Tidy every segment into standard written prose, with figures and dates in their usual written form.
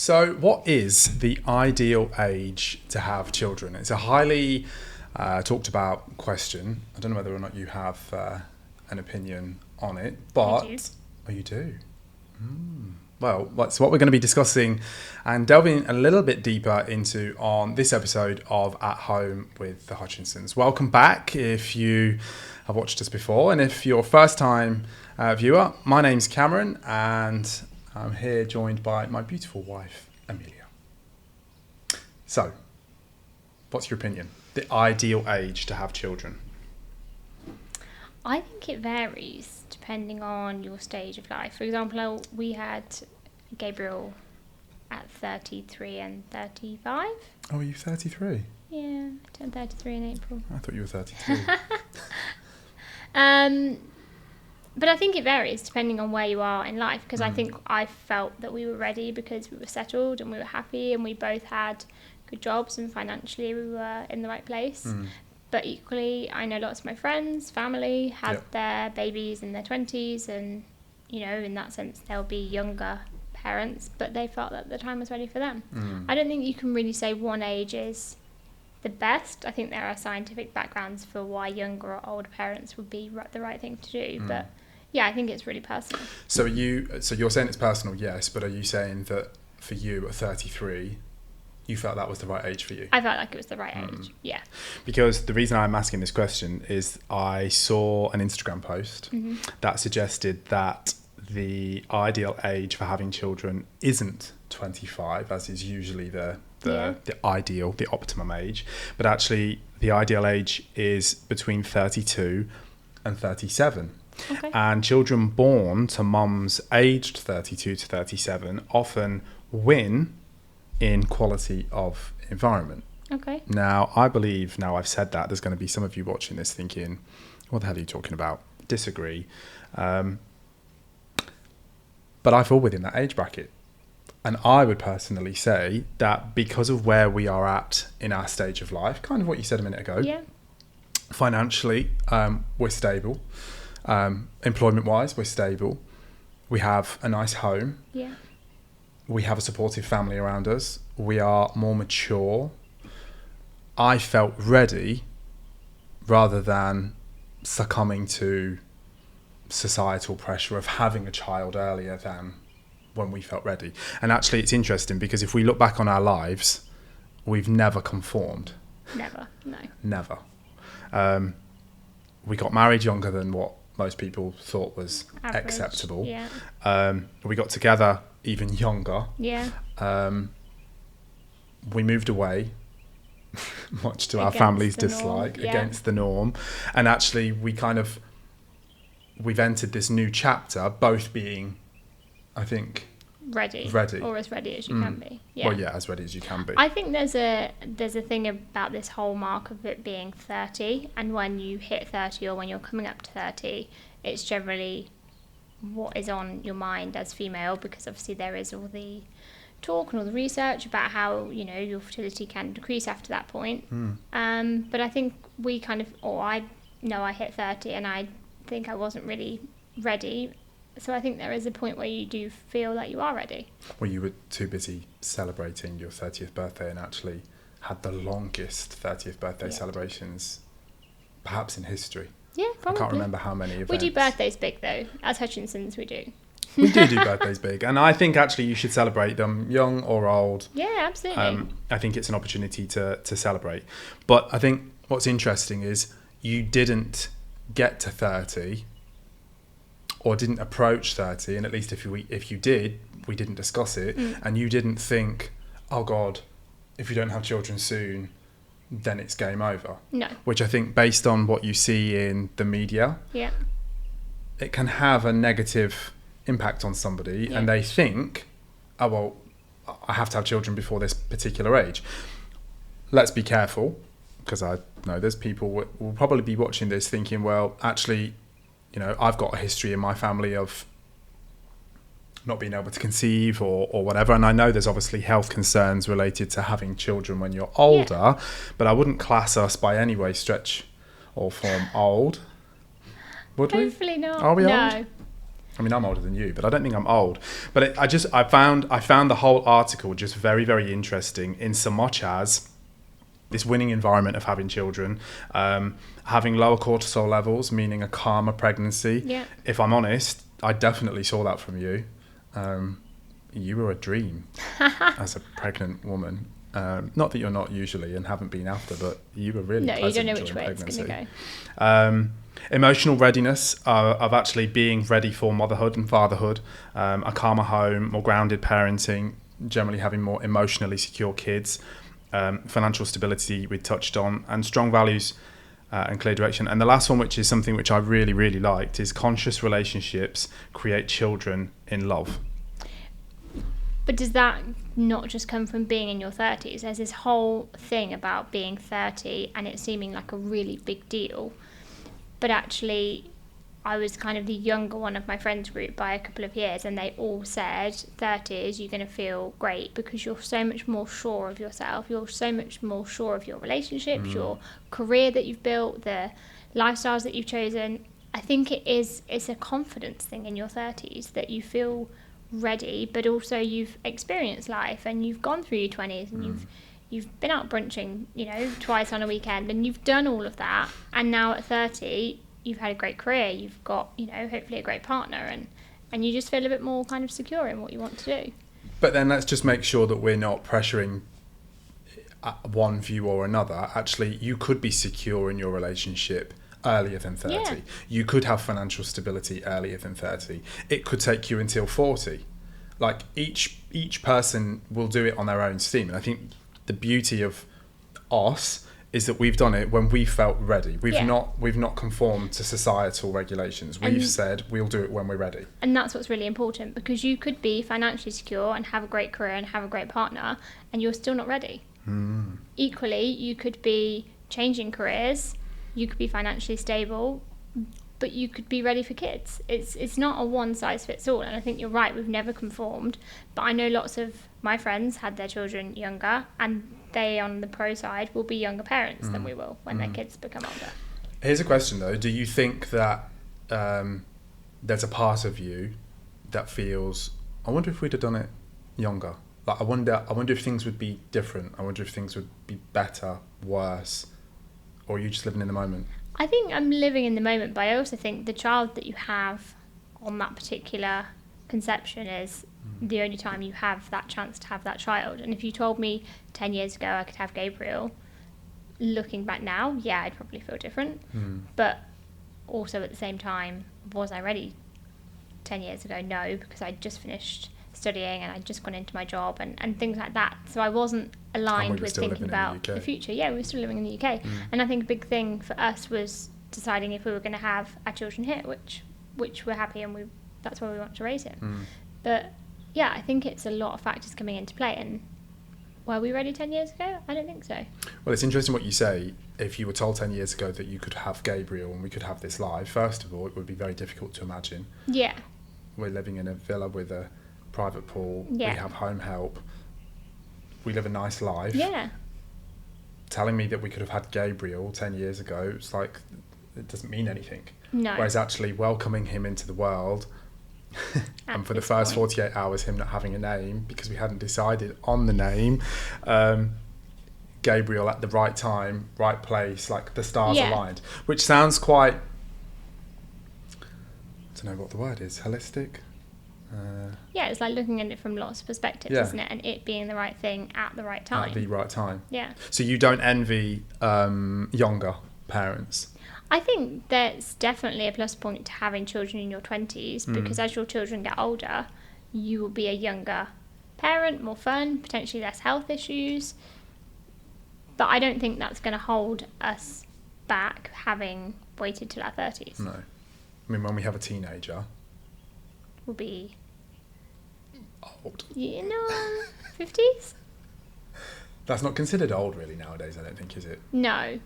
So, what is the ideal age to have children? It's a highly talked about question. I don't know whether or not you have an opinion on it, but... I do. Oh, you do? Well, that's what we're going to be discussing and delving a little bit deeper into on this episode of At Home with the Hutchinsons. Welcome back if you have watched us before, and if you're a first-time viewer, my name's Cameron, and I'm here joined by my beautiful wife, Amelia. So, what's your opinion? The ideal age to have children? I think it varies depending on your stage of life. For example, we had Gabriel at 33 and 35. Oh, are you 33? Yeah, I turned 33 in April. I thought you were 32. But I think it varies depending on where you are in life, because I think I felt that we were ready because we were settled and we were happy and we both had good jobs and financially we were in the right place. But equally, I know lots of my friends, family, had their babies in their 20s, and, you know, in that sense, they'll be younger parents, but they felt that the time was ready for them. I don't think you can really say one age is the best. I think there are scientific backgrounds for why younger or older parents would be the right thing to do, but yeah, I think it's really personal. So you're saying it's personal, yes, but are you saying that for you at 33, you felt that was the right age for you? I felt like it was the right age, yeah. Because the reason I'm asking this question is I saw an Instagram post that suggested that the ideal age for having children isn't 25, as is usually the ideal, the optimum age, but actually the ideal age is between 32 and 37. Okay. And children born to mums aged 32 to 37 often win in quality of environment. Okay. Now, I believe, now I've said that, there's going to be some of you watching this thinking, what the hell are you talking about? Disagree. But I fall within that age bracket. And I would personally say that because of where we are at in our stage of life, kind of what you said a minute ago, financially, we're stable. Employment-wise, we're stable. We have a nice home. Yeah. We have a supportive family around us. We are more mature. I felt ready rather than succumbing to societal pressure of having a child earlier than when we felt ready. And actually, it's interesting because if we look back on our lives, we've never conformed. Never, no. Never. We got married younger than what most people thought was Average, acceptable. Yeah. We got together even younger. Yeah. We moved away, much to our family's dislike, against the norm. And actually, we've entered this new chapter, both being, I think, ready, or as ready as you can be. Yeah. Well, yeah, as ready as you can be. I think there's a thing about this whole mark of it being 30, and when you hit 30 or when you're coming up to 30, it's generally what is on your mind as female, because obviously there is all the talk and all the research about how, you know, your fertility can decrease after that point. But I think I know I hit 30 and I think I wasn't really ready. So I think there is a point where you do feel like you are ready. Well, you were too busy celebrating your 30th birthday and actually had the longest 30th birthday celebrations perhaps in history. Yeah, probably. I can't remember how many events. We do birthdays big though. As Hutchinsons, we do. We do birthdays big. And I think actually you should celebrate them, young or old. Yeah, absolutely. I think it's an opportunity to celebrate. But I think what's interesting is you didn't get to 30 or didn't approach 30, and at least if you did, we didn't discuss it, and you didn't think, oh God, if you don't have children soon, then it's game over. No. Which I think, based on what you see in the media, it can have a negative impact on somebody, and they think, oh well, I have to have children before this particular age. Let's be careful, because I know there's people will probably be watching this thinking, well, actually, you know, I've got a history in my family of not being able to conceive or whatever. And I know there's obviously health concerns related to having children when you're older, but I wouldn't class us by any way, stretch or form old. Would we? Hopefully not. Are we no. old? I mean, I'm older than you, but I don't think I'm old. But I found the whole article just very, very interesting in so much as this winning environment of having children, having lower cortisol levels, meaning a calmer pregnancy. Yeah. If I'm honest, I definitely saw that from you. You were a dream as a pregnant woman. Not that you're not usually and haven't been after, but you were really pleasant. No, you don't know which way pregnancy. it's going to go. Emotional readiness of actually being ready for motherhood and fatherhood, a calmer home, more grounded parenting, generally having more emotionally secure kids, financial stability we touched on, and strong values and clear direction. And the last one, which is something which I really, really liked, is conscious relationships create children in love. But does that not just come from being in your 30s? There's this whole thing about being 30 and it seeming like a really big deal. But actually, I was kind of the younger one of my friends group by a couple of years, and they all said 30s, you're going to feel great because you're so much more sure of yourself. You're so much more sure of your relationships, your career that you've built, the lifestyles that you've chosen. I think it's a confidence thing in your 30s that you feel ready, but also you've experienced life and you've gone through your 20s and you've been out brunching, twice on a weekend, and you've done all of that. And now at 30, you've had a great career, you've got, hopefully a great partner, and you just feel a bit more kind of secure in what you want to do. But then let's just make sure that we're not pressuring one view or another. Actually, you could be secure in your relationship earlier than 30. Yeah. You could have financial stability earlier than 30. It could take you until 40. Like each person will do it on their own steam. And I think the beauty of us is that we've done it when we felt ready. We've not conformed to societal regulations. We've said we'll do it when we're ready. And that's what's really important, because you could be financially secure and have a great career and have a great partner, and you're still not ready. Equally, you could be changing careers, you could be financially stable, but you could be ready for kids. It's not a one size fits all, and I think you're right, we've never conformed. But I know lots of my friends had their children younger, and they, on the pro side, will be younger parents than we will when their kids become older. Here's a question though: do you think that there's a part of you that feels, I wonder if we'd have done it younger? Like, I wonder if things would be different. I wonder if things would be better, worse, or are you just living in the moment? I think I'm living in the moment, but I also think the child that you have on that particular conception is the only time you have that chance to have that child. And if you told me 10 years ago I could have Gabriel, looking back now, yeah, I'd probably feel different. But also at the same time, was I ready 10 years ago? No, because I'd just finished studying and I'd just gone into my job and things like that. So I wasn't aligned with thinking about the future. Yeah, we were still living in the UK. And I think a big thing for us was deciding if we were going to have our children here, which we're happy, and that's where we want to raise him. But yeah, I think it's a lot of factors coming into play. And were we ready 10 years ago? I don't think so. Well, it's interesting what you say. If you were told 10 years ago that you could have Gabriel and we could have this life, first of all, it would be very difficult to imagine. Yeah. We're living in a villa with a private pool. Yeah. We have home help. We live a nice life. Yeah. Telling me that we could have had Gabriel 10 years ago, it's like, it doesn't mean anything. No. Whereas actually welcoming him into the world and for the first 48 hours him not having a name because we hadn't decided on the name, Gabriel at the right time, right place, like the stars aligned, which sounds quite, I don't know what the word is, holistic? Yeah, it's like looking at it from lots of perspectives, isn't it? And it being the right thing at the right time. At the right time. Yeah. So you don't envy younger parents? I think there's definitely a plus point to having children in your 20s, because as your children get older, you will be a younger parent, more fun, potentially less health issues. But I don't think that's going to hold us back having waited till our 30s. No. I mean, when we have a teenager, we'll be old. 50s? That's not considered old really nowadays, I don't think, is it? No,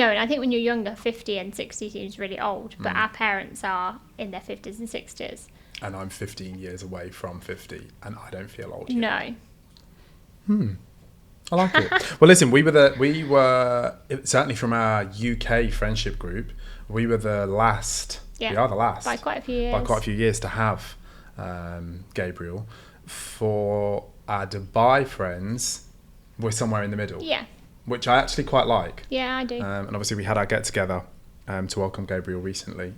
and I think when you're younger, 50 and 60 seems really old, but our parents are in their 50s and 60s. And I'm 15 years away from 50, and I don't feel old yet. No. I like it. Well, listen, we were certainly from our UK friendship group, we were the last Yeah. We are the last. By quite a few years. By quite a few years to have Gabriel. For our Dubai friends, we're somewhere in the middle. Yeah. Which I actually quite like. Yeah, I do. And obviously we had our get-together to welcome Gabriel recently.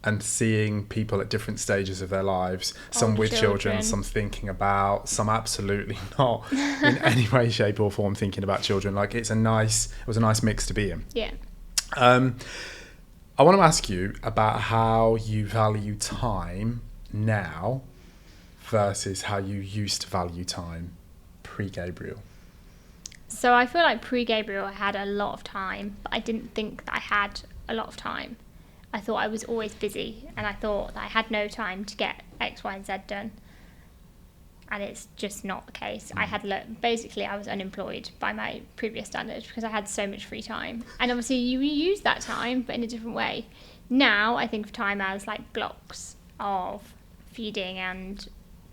And seeing people at different stages of their lives, some Older with children, some thinking about, some absolutely not in any way, shape or form thinking about children. Like it was a nice mix to be in. Yeah. I want to ask you about how you value time now versus how you used to value time pre-Gabriel. So I feel like pre-Gabriel I had a lot of time, but I didn't think that I had a lot of time. I thought I was always busy, and I thought that I had no time to get X, Y, and Z done. And it's just not the case. I was unemployed by my previous standards because I had so much free time. And obviously you use that time, but in a different way. Now I think of time as like blocks of feeding and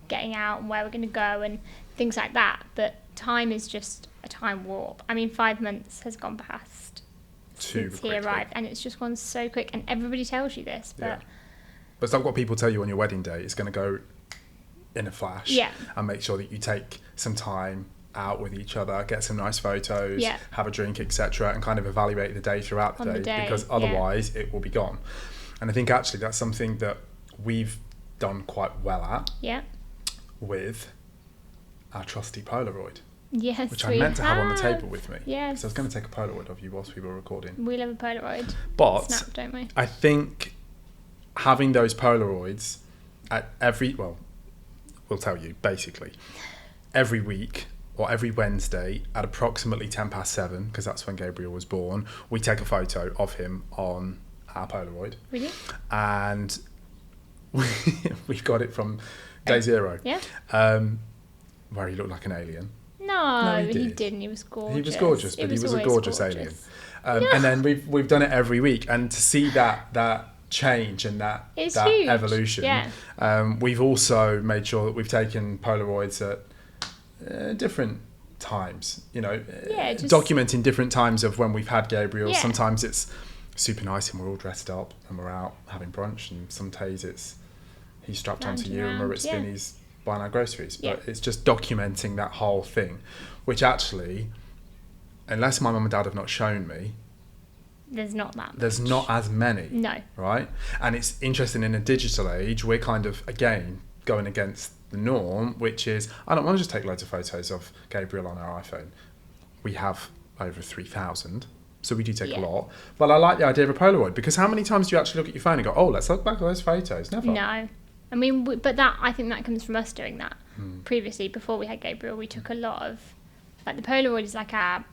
getting out and where we're going to go and things like that. But time is just a time warp. I mean, 5 months has gone past since he arrived, and it's just gone so quick, and everybody tells you this, but it's like what people tell you on your wedding day. It's going to go in a flash, and make sure that you take some time out with each other, get some nice photos, have a drink, etc., and kind of evaluate the day throughout the day, because otherwise it will be gone. And I think actually that's something that we've done quite well at with our trusty Polaroid. Yes, which I meant to have on the table with me. Yes. So I was going to take a Polaroid of you whilst we were recording. We love a Polaroid. But Snap, don't we? I think having those Polaroids at we'll tell you, basically, every week or every Wednesday at approximately 7:10, because that's when Gabriel was born, we take a photo of him on our Polaroid. Really? And we got it from day zero. Yeah. Where he looked like an alien. No, he didn't. He was gorgeous. He was gorgeous, but he was a gorgeous alien. And then we've done it every week, and to see that change and that huge. Evolution. We've also made sure that we've taken Polaroids at different times. Documenting different times of when we've had Gabriel. Yeah. Sometimes it's super nice and we're all dressed up and we're out having brunch, and some days he's strapped onto you and we're at Spinneys buying our groceries. But it's just documenting that whole thing, which actually, unless my mum and dad have not shown me, there's not that much. There's not as many. No. Right? And it's interesting, in a digital age, we're kind of, again, going against the norm, which is, I don't want to just take loads of photos of Gabriel on our iPhone. We have over 3,000, so we do take a lot. But I like the idea of a Polaroid, because how many times do you actually look at your phone and go, oh, let's look back at those photos? Never. No. I mean, but I think that comes from us doing that. Previously, before we had Gabriel, we took a lot of, like, the Polaroid is like our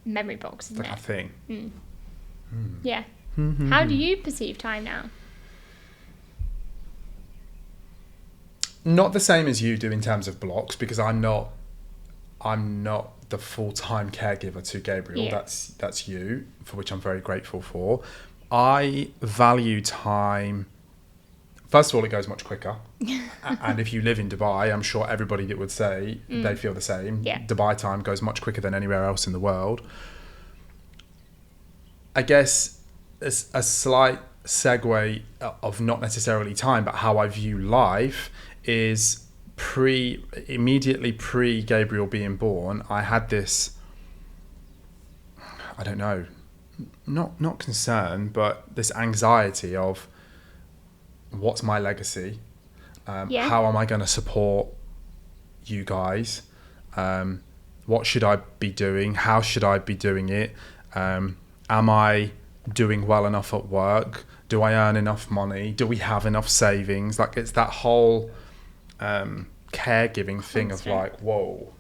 memory box, isn't it? Like a thing. Yeah. How do you perceive time now? Not the same as you do in terms of blocks, because I'm not the full-time caregiver to Gabriel. That's you, for which I'm very grateful for. I value time. First of all, it goes much quicker. And if you live in Dubai, I'm sure everybody that would say they feel the same. Yeah. Dubai time goes much quicker than anywhere else in the world. I guess it's a slight segue of not necessarily time, but how I view life is immediately pre Gabriel being born. I had this, I don't know, not concern, but this anxiety of, what's my legacy? How am I going to support you guys? What should I be doing? How should I be doing it? Am I doing well enough at work? Do I earn enough money? Do we have enough savings? Like, it's that whole caregiving thing of like, whoa,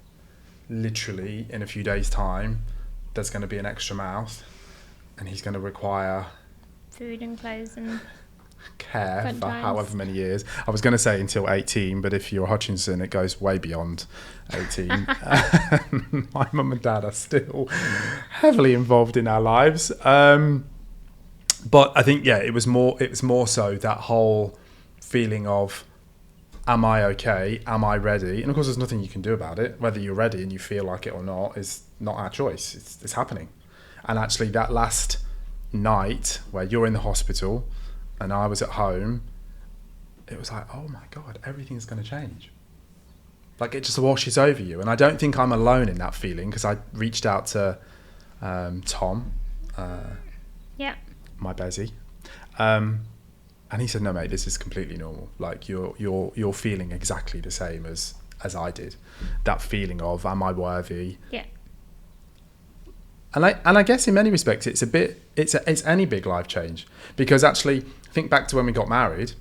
literally in a few days' time, there's going to be an extra mouth, and he's going to require food and clothes and care for however many years. I was going to say until 18, but if you're a Hutchinson, it goes way beyond 18. My mum and dad are still heavily involved in our lives. But I think, it was more so that whole feeling of, am I okay? Am I ready? And of course, there's nothing you can do about it. Whether you're ready and you feel like it or not is not our choice. It's happening. And actually, that last night where you're in the hospital, and I was at home, it was like, oh my God, everything's going to change. Like, it just washes over you. And I don't think I'm alone in that feeling, because I reached out to Tom, my Bezzy, and he said, no, mate, this is completely normal. Like, you're feeling exactly the same as I did. That feeling of, am I worthy? Yeah. And I guess in many respects, it's any big life change, because actually, think back to when we got married.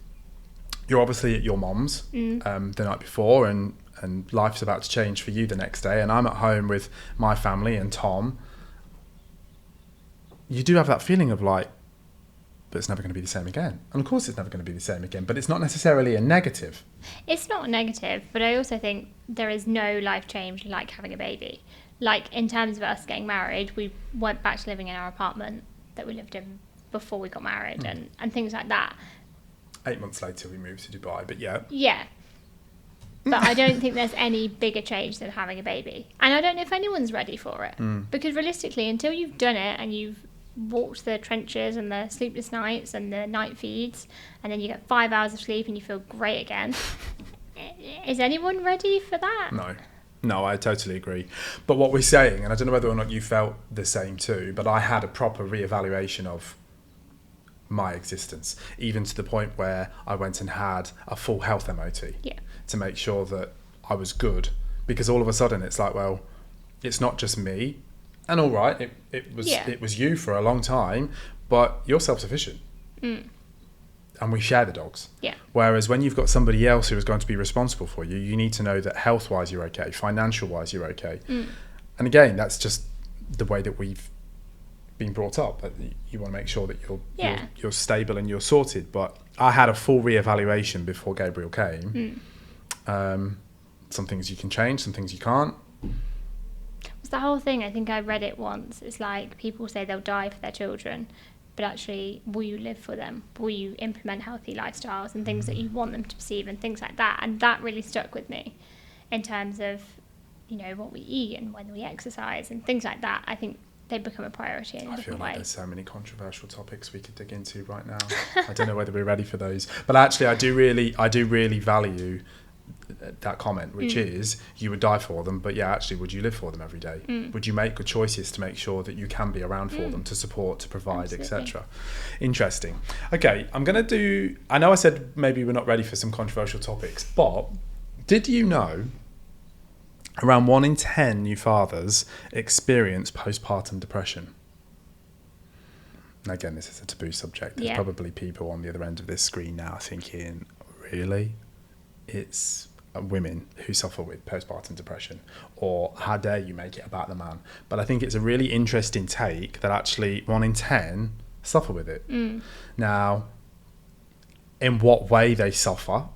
You're obviously at your mum's the night before, and life's about to change for you the next day, and I'm at home with my family and Tom. You do have that feeling of like, but it's never going to be the same again. And of course it's never going to be the same again, but it's not necessarily a negative. It's not negative, but I also think there is no life change like having a baby. Like, in terms of us getting married, we went back to living in our apartment that we lived in before we got married, and things like that. 8 months later we moved to Dubai, but yeah. Yeah. But I don't think there's any bigger change than having a baby. And I don't know if anyone's ready for it. Because realistically, until you've done it and you've walked the trenches and the sleepless nights and the night feeds, and then you get 5 hours of sleep and you feel great again, is anyone ready for that? No, I totally agree. But what we're saying, and I don't know whether or not you felt the same too, but I had a proper reevaluation of my existence, even to the point where I went and had a full health MOT to make sure that I was good, because all of a sudden it's like, well, it's not just me, and all right, it was you for a long time, but you're self-sufficient. And we share the dogs. Yeah. Whereas when you've got somebody else who is going to be responsible for you, you need to know that health-wise you're okay, financial-wise you're okay. And again, that's just the way that we've been brought up. That you want to make sure that you're stable and you're sorted. But I had a full reevaluation before Gabriel came. Some things you can change, some things you can't. It's the whole thing. I think I read it once. It's like, people say they'll die for their children, but actually, will you live for them? Will you implement healthy lifestyles and things that you want them to perceive and things like that? And that really stuck with me in terms of, you know, what we eat and when we exercise and things like that. I think they become a priority in a different way. I feel like there's so many controversial topics we could dig into right now. I don't know whether we're ready for those. But actually, I do really value that comment, which is, you would die for them, but yeah, actually, would you live for them every day? Would you make good choices to make sure that you can be around for them, to support, to provide, etc.? Interesting. Okay, I'm going to do, I know I said maybe we're not ready for some controversial topics, but did you know around 1 in 10 new fathers experience postpartum depression? And again, this is a taboo subject. There's probably people on the other end of this screen now thinking, really? It's women who suffer with postpartum depression, or how dare you make it about the man? But I think it's a really interesting take that actually 1 in 10 suffer with it. Now, in what way they suffer,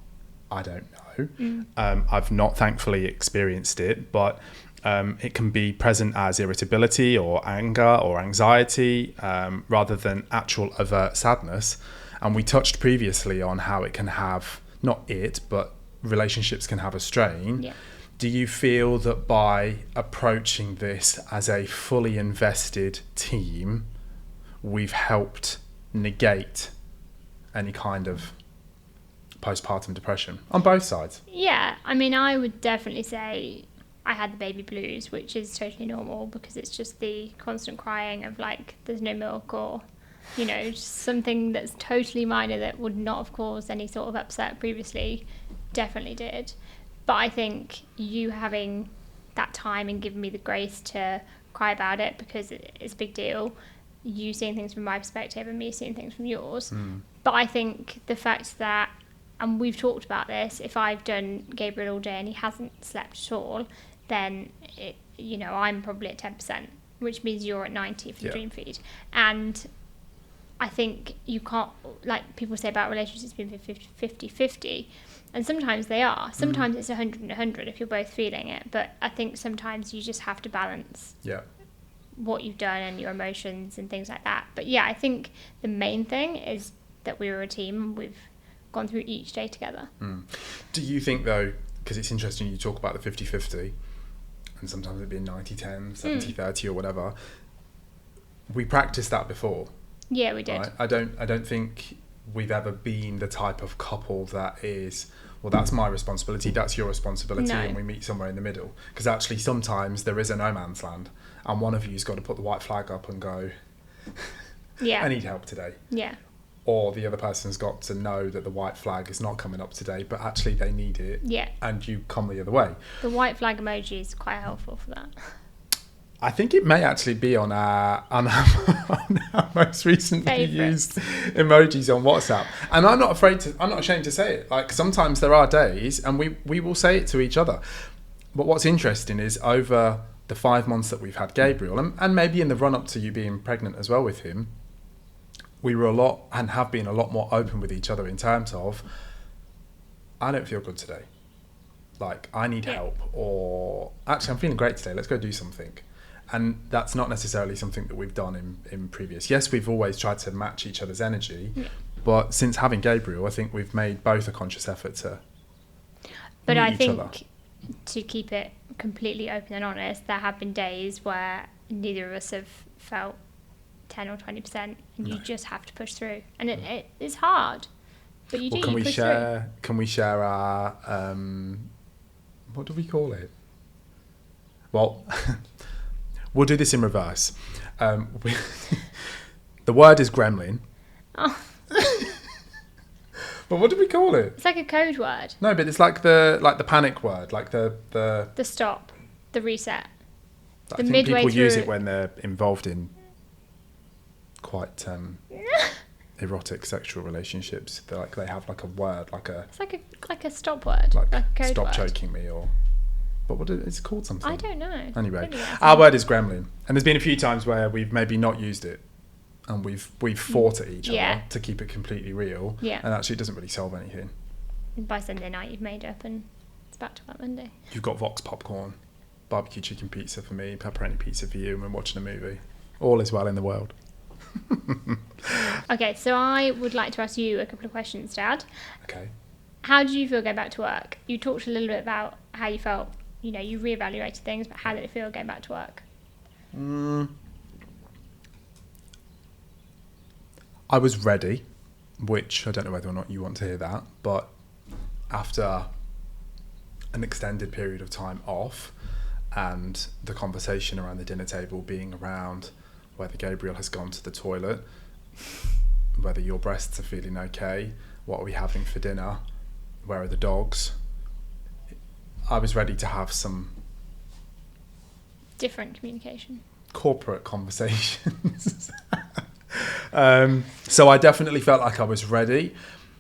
I don't know. I've not thankfully experienced it, but it can be present as irritability or anger or anxiety, rather than actual overt sadness. And we touched previously on how it can have, not it, but relationships can have a strain. Do you feel that by approaching this as a fully invested team, we've helped negate any kind of postpartum depression on both sides? Yeah, I mean, I would definitely say I had the baby blues, which is totally normal, because it's just the constant crying of like, there's no milk, or, you know, just something that's totally minor that would not have caused any sort of upset previously. Definitely did. But I think you having that time and giving me the grace to cry about it, because it's a big deal, you seeing things from my perspective and me seeing things from yours. But I think the fact that, and we've talked about this, if I've done Gabriel all day and he hasn't slept at all, then I'm probably at 10%, which means you're at 90 for the dream feed. And I think you can't, like people say about relationships being 50-50, and sometimes they are. Sometimes it's 100 and 100 if you're both feeling it. But I think sometimes you just have to balance what you've done and your emotions and things like that. But yeah, I think the main thing is that we were a team and we've gone through each day together. Do you think though, because it's interesting you talk about the 50-50, and sometimes it being 90-10, 70-30 or whatever, we practiced that before. Yeah, we did. Right? I don't think we've ever been the type of couple that is, well, that's my responsibility, that's your responsibility, and we meet somewhere in the middle. Because actually sometimes there is a no man's land, and one of you's got to put the white flag up and go, I need help today. Yeah. Or the other person's got to know that the white flag is not coming up today, but actually they need it. Yeah. And you come the other way. The white flag emoji is quite helpful for that. I think it may actually be on our most recently used emojis on WhatsApp. And I'm not ashamed to say it. Like, sometimes there are days, and we will say it to each other. But what's interesting is over the 5 months that we've had Gabriel, and maybe in the run up to you being pregnant as well with him, we were have been a lot more open with each other in terms of, I don't feel good today. Like, I need help, or actually I'm feeling great today, let's go do something. And that's not necessarily something that we've done in previous. Yes, we've always tried to match each other's energy, but since having Gabriel, I think we've made both a conscious effort to But meet I each think other. To keep it completely open and honest, there have been days where neither of us have felt 10 or 20%, and you just have to push through. And it's hard, but you do. Can you we push share? through. Can we share our what do we call it? Well, we'll do this in reverse. The word is gremlin. Oh. But what do we call it? It's like a code word. No, but it's like the panic word, like the stop, the reset. I think people use it when they're involved in quite erotic sexual relationships. They have like a word, it's like a stop word, like a code stop word. choking me, but it's called something. I don't know. Anyway, our word is gremlin, and there's been a few times where we've maybe not used it, and we've fought at each other to keep it completely real. Yeah. And actually, it doesn't really solve anything. And by Sunday night, you've made up, and it's back to work Monday. You've got Vox popcorn, barbecue chicken pizza for me, pepperoni pizza for you, and we're watching a movie. All is well in the world. Okay, so I would like to ask you a couple of questions, Dad. Okay. How did you feel going back to work? You talked a little bit about how you felt, you reevaluated things, but how did it feel going back to work? I was ready, which I don't know whether or not you want to hear that, but after an extended period of time off, and the conversation around the dinner table being around whether Gabriel has gone to the toilet, whether your breasts are feeling okay, what are we having for dinner, where are the dogs, I was ready to have some different communication, corporate conversations. So I definitely felt like I was ready,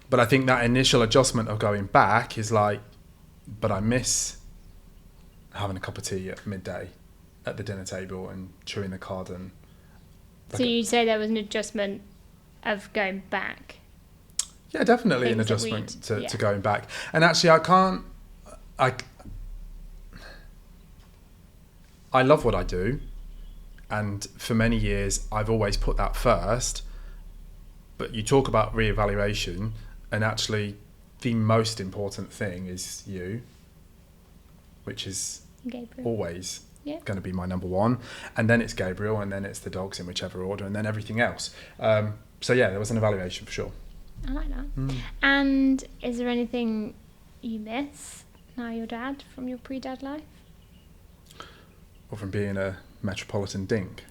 but I think that initial adjustment of going back is but I miss having a cup of tea at midday at the dinner table and chewing the cod. And so you'd say there was an adjustment of going back? Yeah, definitely an adjustment to going back. And actually I love what I do, and for many years I've always put that first. But you talk about reevaluation, and actually the most important thing is you, which is Gabriel. Always going to be my number one, and then it's Gabriel, and then it's the dogs in whichever order, and then everything else. So yeah, there was an evaluation for sure. I like that. And is there anything you miss now you're dad from your pre-dad life? Or from being a metropolitan dink?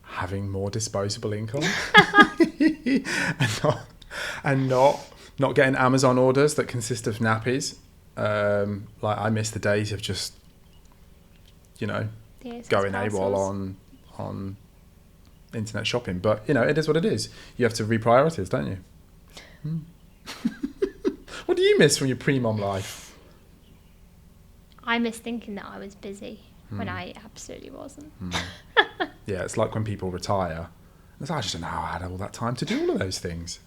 Having more disposable income. and not getting Amazon orders that consist of nappies. I miss the days of just going AWOL on internet shopping, but it is what it is. You have to reprioritize, don't you? What do you miss from your pre-mom life? I miss thinking that I was busy when I absolutely wasn't. Yeah, it's like when people retire. I just don't know how I had all that time to do all of those things.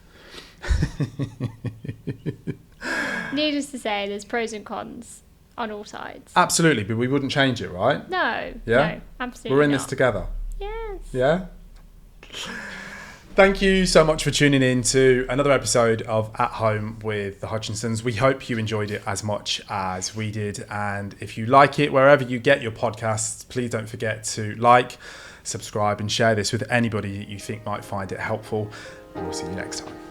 Needless to say, there's pros and cons on all sides. Absolutely, but we wouldn't change it, right? No. Yeah? No, absolutely We're in not. this together. Yes. Yeah? Thank you so much for tuning in to another episode of At Home with the Hutchinsons. We hope you enjoyed it as much as we did. And if you like it, wherever you get your podcasts, please don't forget to like, subscribe and share this with anybody that you think might find it helpful. And we'll see you next time.